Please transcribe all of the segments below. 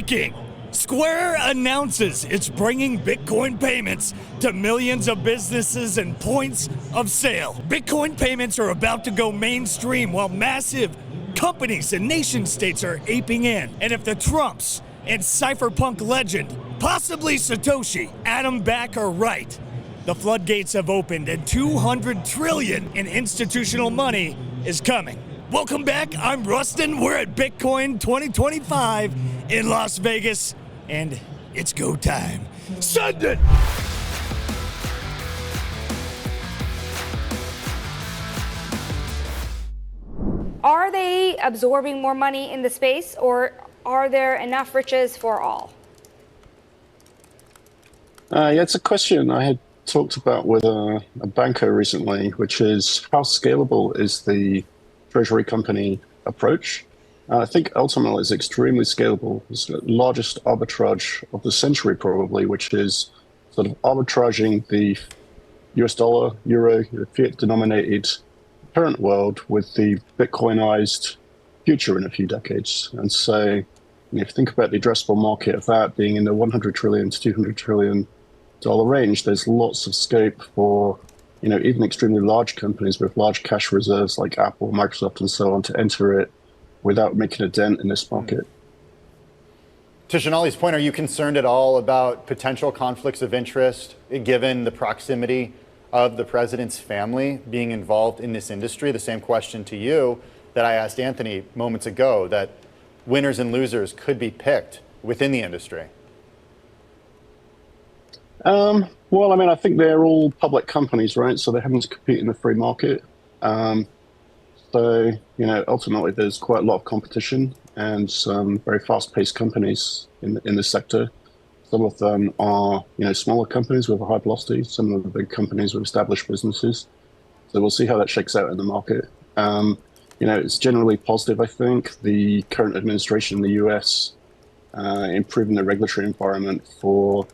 Breaking! Square announces it's bringing Bitcoin payments to millions of businesses and points of sale. Bitcoin payments are about to go mainstream while massive companies and nation states are aping in. And if the Trumps and cypherpunk legend, possibly Satoshi, Adam Back are right, the floodgates have opened and $200 trillion in institutional money is coming. Welcome back, I'm Rustin. We're at Bitcoin 2025 in Las Vegas, and it's go time. Send it! Are they absorbing more money in the space, or are there enough riches for all? Yeah, it's a question I had talked about with a banker recently, which is how scalable is the treasury company approach? I think ultimately it's extremely scalable. It's the largest arbitrage of the century probably, which is sort of arbitraging the US dollar, euro, fiat denominated current world with the Bitcoinized future in a few decades. And so if you think about the addressable market of that being in the $100 trillion to $200 trillion range, there's lots of scope for even extremely large companies with large cash reserves like Apple, Microsoft, and so on to enter it without making a dent in this market. To Shanali's point, are you concerned at all about potential conflicts of interest given the proximity of the president's family being involved in this industry? The same question to you that I asked Anthony moments ago, that winners and losers could be picked within the industry. Well, I think they're all public companies, right? So they're having to compete in the free market. So, ultimately there's quite a lot of competition and some very fast-paced companies in the sector. Some of them are, smaller companies with a high velocity. Some of the big companies with established businesses. So we'll see how that shakes out in the market. It's generally positive, I think. The current administration in the US improving the regulatory environment for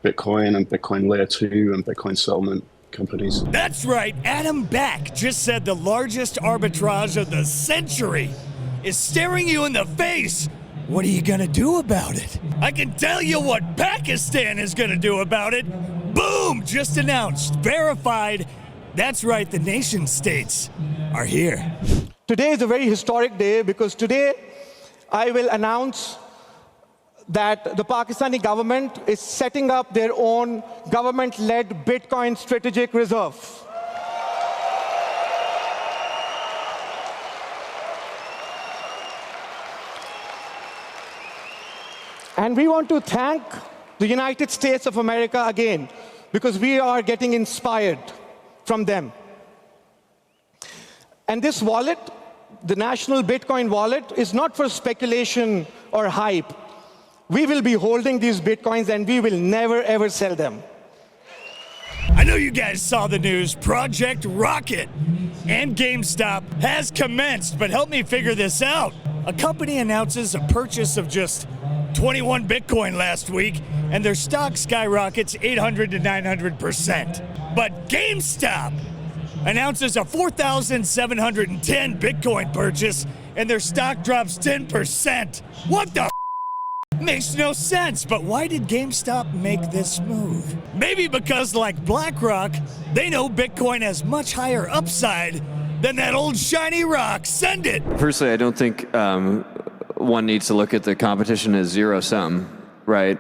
Bitcoin and Bitcoin Layer 2 and Bitcoin settlement companies. That's right, Adam Back just said the largest arbitrage of the century is staring you in the face. What are you gonna do about it? I can tell you what Pakistan is gonna do about it. Boom, just announced, verified. That's right, the nation states are here. Today is a very historic day because today I will announce that the Pakistani government is setting up their own government-led Bitcoin strategic reserve. And we want to thank the United States of America again, because we are getting inspired from them. And this wallet, the National Bitcoin Wallet, is not for speculation or hype. We will be holding these Bitcoins and we will never, ever sell them. I know you guys saw the news. Project Rocket and GameStop has commenced, but help me figure this out. A company announces a purchase of just 21 Bitcoin last week, and their stock skyrockets 800 to 900%. But GameStop announces a 4,710 Bitcoin purchase, and their stock drops 10%. What the Makes no sense, but why did GameStop make this move? Maybe because, like BlackRock, they know Bitcoin has much higher upside than that old shiny rock. Send it! Personally, I don't think one needs to look at the competition as zero-sum, right?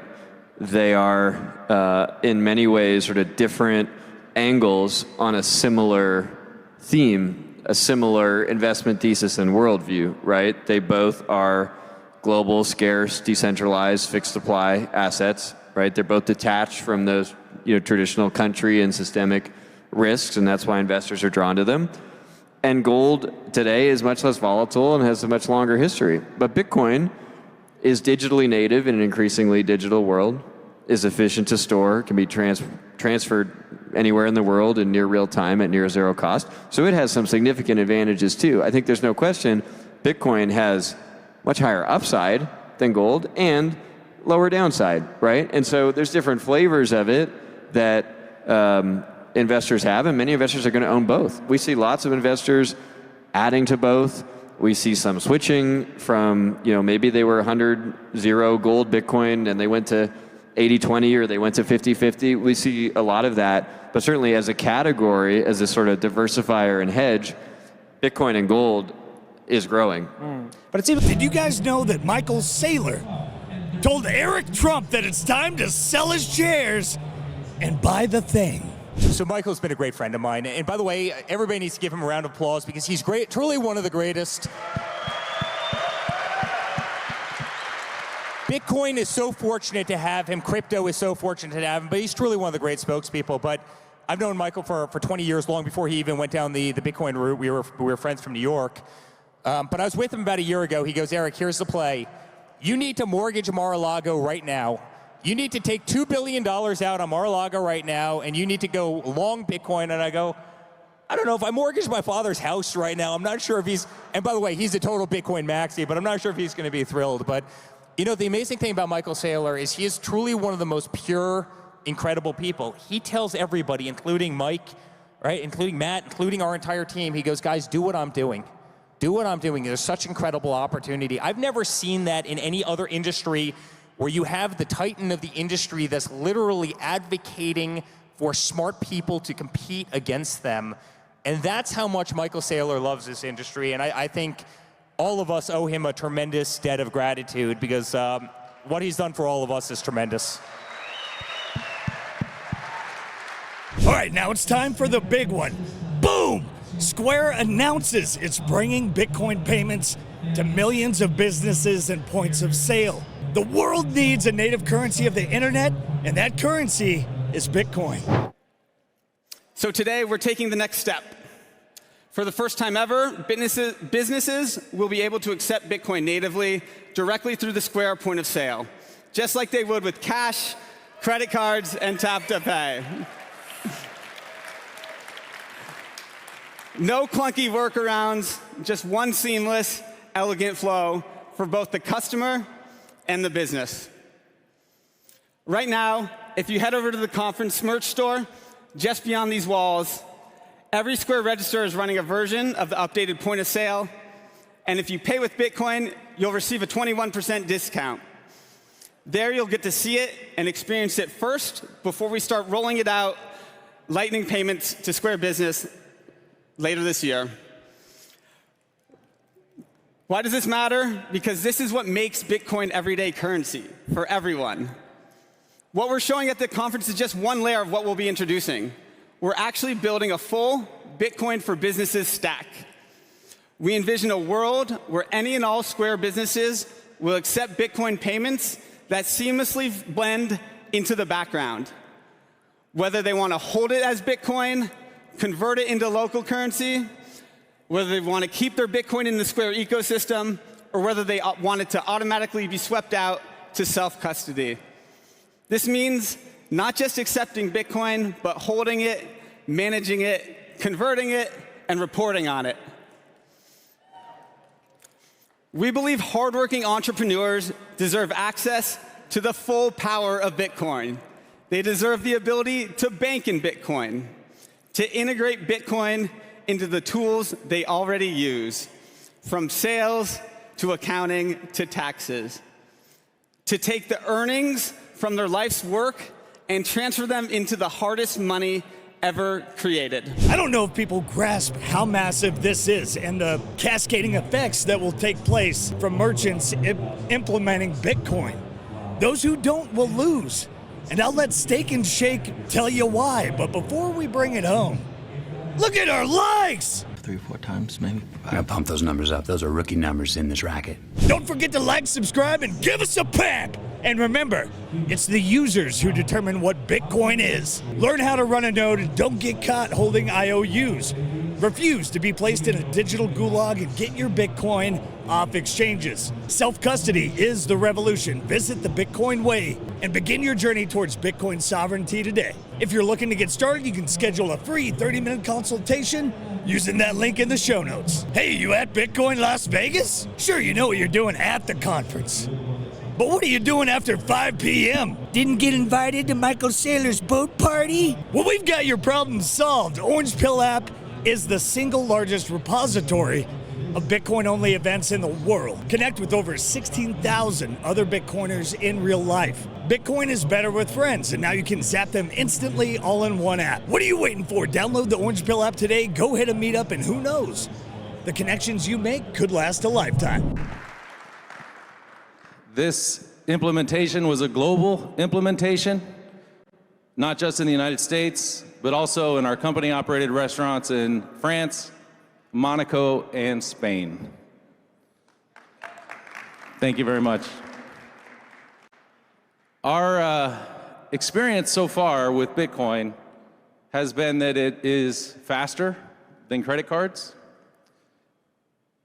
They are, in many ways, sort of different angles on a similar theme, a similar investment thesis and worldview, right? They both are global, scarce, decentralized, fixed supply assets, right? They're both detached from those traditional country and systemic risks, and that's why investors are drawn to them. And gold today is much less volatile and has a much longer history. But Bitcoin is digitally native in an increasingly digital world, is efficient to store, can be transferred anywhere in the world in near real time at near zero cost. So it has some significant advantages too. I think there's no question Bitcoin has much higher upside than gold and lower downside, right? And so there's different flavors of it that investors have, and many investors are going to own both. We see lots of investors adding to both. We see some switching from, maybe they were 100-0 gold Bitcoin and they went to 80-20 or they went to 50-50. We see a lot of that. But certainly as a category, as a sort of diversifier and hedge, Bitcoin and gold is growing. But it's even, did you guys know that Michael Saylor told Eric Trump that it's time to sell his shares and buy the thing? So Michael's been a great friend of mine. And by the way, everybody needs to give him a round of applause because he's great, truly one of the greatest. Bitcoin is so fortunate to have him. Crypto is so fortunate to have him. But he's truly one of the great spokespeople. But I've known Michael for 20 years, long before he even went down the Bitcoin route. We were friends from New York. But I was with him about a year ago. He goes, Eric, here's the play. You need to mortgage Mar-a-Lago right now. You need to take $2 billion out on Mar-a-Lago right now, and you need to go long Bitcoin. And I go, I don't know, if I mortgage my father's house right now, I'm not sure if he's, and by the way, he's a total Bitcoin maxi, but I'm not sure if he's going to be thrilled. But, the amazing thing about Michael Saylor is he is truly one of the most pure, incredible people. He tells everybody, including Mike, right, including Matt, including our entire team, he goes, guys, do what I'm doing. Do what I'm doing. There's such incredible opportunity. I've never seen that in any other industry where you have the titan of the industry that's literally advocating for smart people to compete against them. And that's how much Michael Saylor loves this industry. And I think all of us owe him a tremendous debt of gratitude because what he's done for all of us is tremendous. All right, now it's time for the big one. Boom! Square announces it's bringing Bitcoin payments to millions of businesses and points of sale. The world needs a native currency of the internet, and that currency is Bitcoin. So today we're taking the next step. For the first time ever, businesses will be able to accept Bitcoin natively directly through the Square point of sale, just like they would with cash, credit cards, and tap to pay. No clunky workarounds, just one seamless, elegant flow for both the customer and the business. Right now, if you head over to the conference merch store, just beyond these walls, every Square register is running a version of the updated point of sale. And if you pay with Bitcoin, you'll receive a 21% discount. There you'll get to see it and experience it first before we start rolling it out, Lightning payments to Square Business later this year. Why does this matter? Because this is what makes Bitcoin everyday currency for everyone. What we're showing at the conference is just one layer of what we'll be introducing. We're actually building a full Bitcoin for businesses stack. We envision a world where any and all Square businesses will accept Bitcoin payments that seamlessly blend into the background. Whether they want to hold it as Bitcoin, convert it into local currency, whether they want to keep their Bitcoin in the Square ecosystem, or whether they want it to automatically be swept out to self-custody. This means not just accepting Bitcoin, but holding it, managing it, converting it, and reporting on it. We believe hardworking entrepreneurs deserve access to the full power of Bitcoin. They deserve the ability to bank in Bitcoin, to integrate Bitcoin into the tools they already use, from sales to accounting to taxes, to take the earnings from their life's work and transfer them into the hardest money ever created. I don't know if people grasp how massive this is and the cascading effects that will take place from merchants implementing Bitcoin. Those who don't will lose. And I'll let Steak and Shake tell you why. But before we bring it home, look at our likes! 3 or 4 times, maybe. I gotta pump those numbers up. Those are rookie numbers in this racket. Don't forget to like, subscribe, and give us a pep! And remember, it's the users who determine what Bitcoin is. Learn how to run a node and don't get caught holding IOUs. Refuse to be placed in a digital gulag and get your Bitcoin off exchanges. Self-custody is the revolution. Visit the Bitcoin way and begin your journey towards Bitcoin sovereignty today. If you're looking to get started, you can schedule a free 30-minute consultation using that link in the show notes. Hey, you at Bitcoin Las Vegas? Sure, you know what you're doing at the conference. But what are you doing after 5 p.m.? Didn't get invited to Michael Saylor's boat party? Well, we've got your problem solved. Orange Pill app is the single largest repository of Bitcoin-only events in the world. Connect with over 16,000 other Bitcoiners in real life. Bitcoin is better with friends, and now you can zap them instantly all in one app. What are you waiting for? Download the Orange Pill app today, go hit a meetup, and who knows? The connections you make could last a lifetime. This implementation was a global implementation, not just in the United States, but also in our company-operated restaurants in France, Monaco, and Spain. Thank you very much. Our experience so far with Bitcoin has been that it is faster than credit cards.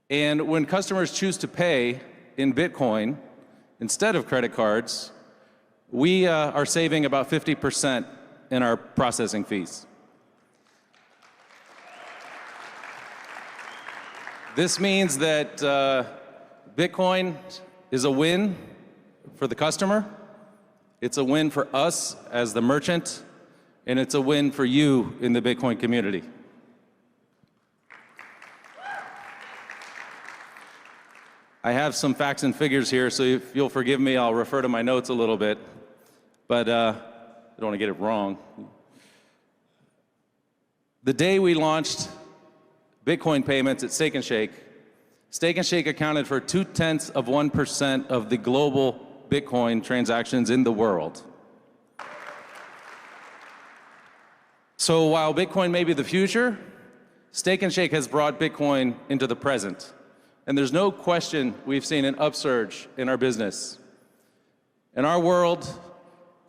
And when customers choose to pay in Bitcoin instead of credit cards, we are saving about 50% in our processing fees. This means that Bitcoin is a win for the customer, it's a win for us as the merchant, and it's a win for you in the Bitcoin community. I have some facts and figures here, so if you'll forgive me, I'll refer to my notes a little bit, but I don't want to get it wrong. The day we launched Bitcoin payments at Steak 'n Shake, Steak 'n Shake accounted for 0.2% of the global Bitcoin transactions in the world. So while Bitcoin may be the future, Steak 'n Shake has brought Bitcoin into the present. And there's no question we've seen an upsurge in our business. In our world,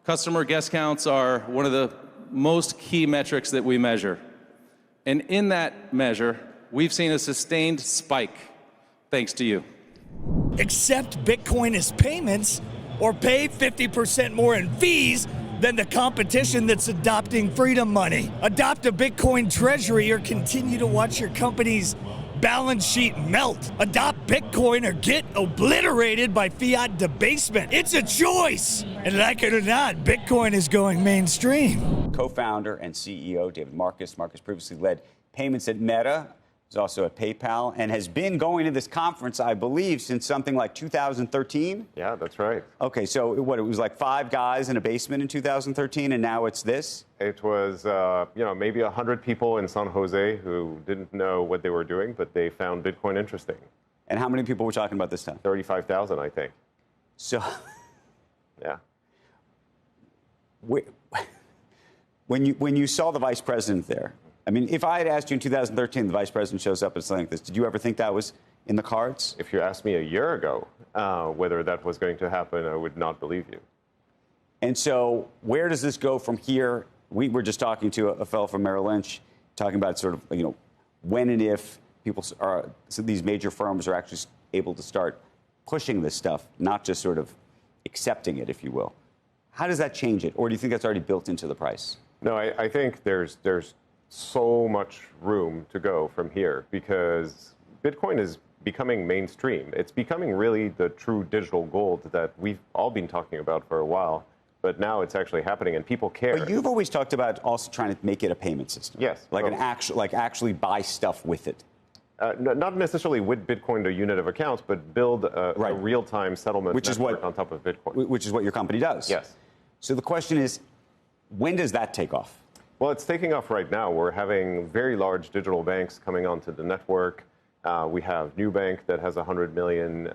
customer guest counts are one of the most key metrics that we measure. And in that measure, we've seen a sustained spike, thanks to you. Accept Bitcoin as payments or pay 50% more in fees than the competition that's adopting freedom money. Adopt a Bitcoin treasury or continue to watch your company's balance sheet melt. Adopt Bitcoin or get obliterated by fiat debasement. It's a choice. And like it or not, Bitcoin is going mainstream. Co-founder and CEO David Marcus. Marcus previously led payments at Meta. He's also at PayPal and has been going to this conference, I believe, since something like 2013. Yeah, that's right. Okay, so what, it was like 5 guys in a basement in 2013, and now it's this? It was, maybe 100 people in San Jose who didn't know what they were doing, but they found Bitcoin interesting. And how many people were talking about this time? 35,000, I think. So, yeah. When you saw the vice president there, I mean, if I had asked you in 2013, the vice president shows up at something like this, did you ever think that was in the cards? If you asked me a year ago whether that was going to happen, I would not believe you. And so where does this go from here? We were just talking to a fellow from Merrill Lynch, talking about sort of, when and if so these major firms are actually able to start pushing this stuff, not just sort of accepting it, if you will. How does that change it? Or do you think that's already built into the price? No, I think there's so much room to go from here because Bitcoin is becoming mainstream. It's becoming really the true digital gold that we've all been talking about for a while, but now it's actually happening and people care. But you've always talked about also trying to make it a payment system. Yes. Like actually buy stuff with it. Not necessarily with Bitcoin to unit of accounts, but build a real-time settlement network on top of Bitcoin. Which is what your company does. Yes. So the question is, when does that take off? Well, it's taking off right now. We're having very large digital banks coming onto the network. We have Nubank that has 100 million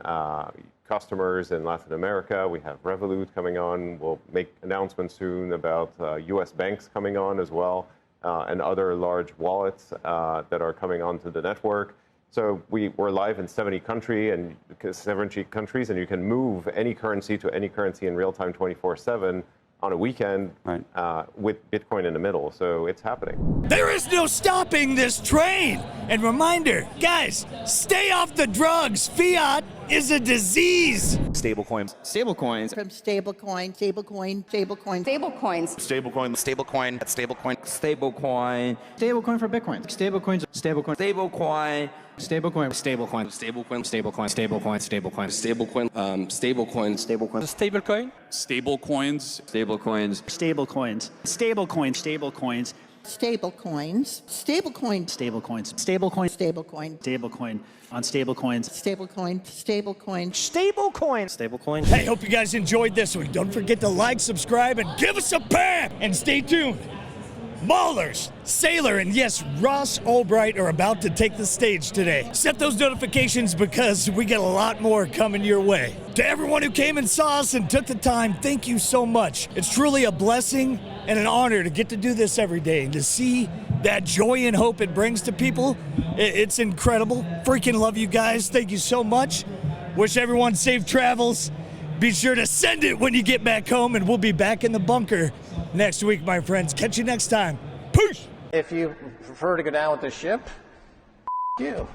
customers in Latin America. We have Revolut coming on. We'll make announcements soon about U.S. banks coming on as well, and other large wallets that are coming onto the network. So we're live in 70 countries, and you can move any currency to any currency in real time 24/7. On a weekend with Bitcoin in the middle. So it's happening. There is no stopping this train. And reminder, guys, stay off the drugs. Fiat is a disease. Stablecoins. Stablecoins. From stablecoin, stablecoin, stablecoin. Stablecoins. Stablecoin. Stablecoin. Stablecoin. Stablecoin. Stablecoin for Bitcoin. Stablecoins. Stablecoin. Stablecoin. Stablecoin. Stablecoin. Stablecoin. Stablecoin. Stablecoin. Stablecoin. Stablecoin. Stablecoin. Stablecoin. Stablecoin. Stablecoins. Stablecoins. Stablecoins. Stablecoins. Stablecoins. Stablecoins. Stablecoin. Stablecoins. Stablecoin. Stablecoin. Stablecoin. On stablecoins. Stablecoin. Stablecoin. Stablecoin. Stablecoin. Hey, hope you guys enjoyed this one. Don't forget to like, subscribe, and give us a bam! And stay tuned. Maulers, Saylor, and yes, Ross Albright are about to take the stage today. Set those notifications because we got a lot more coming your way. To everyone who came and saw us and took the time, thank you so much. It's truly a blessing and an honor to get to do this every day and to see that joy and hope it brings to people. It's incredible. Freaking love you guys. Thank you so much. Wish everyone safe travels. Be sure to send it when you get back home, and we'll be back in the bunker next week, my friends. Catch you next time. Peace! If you prefer to go down with the ship, you.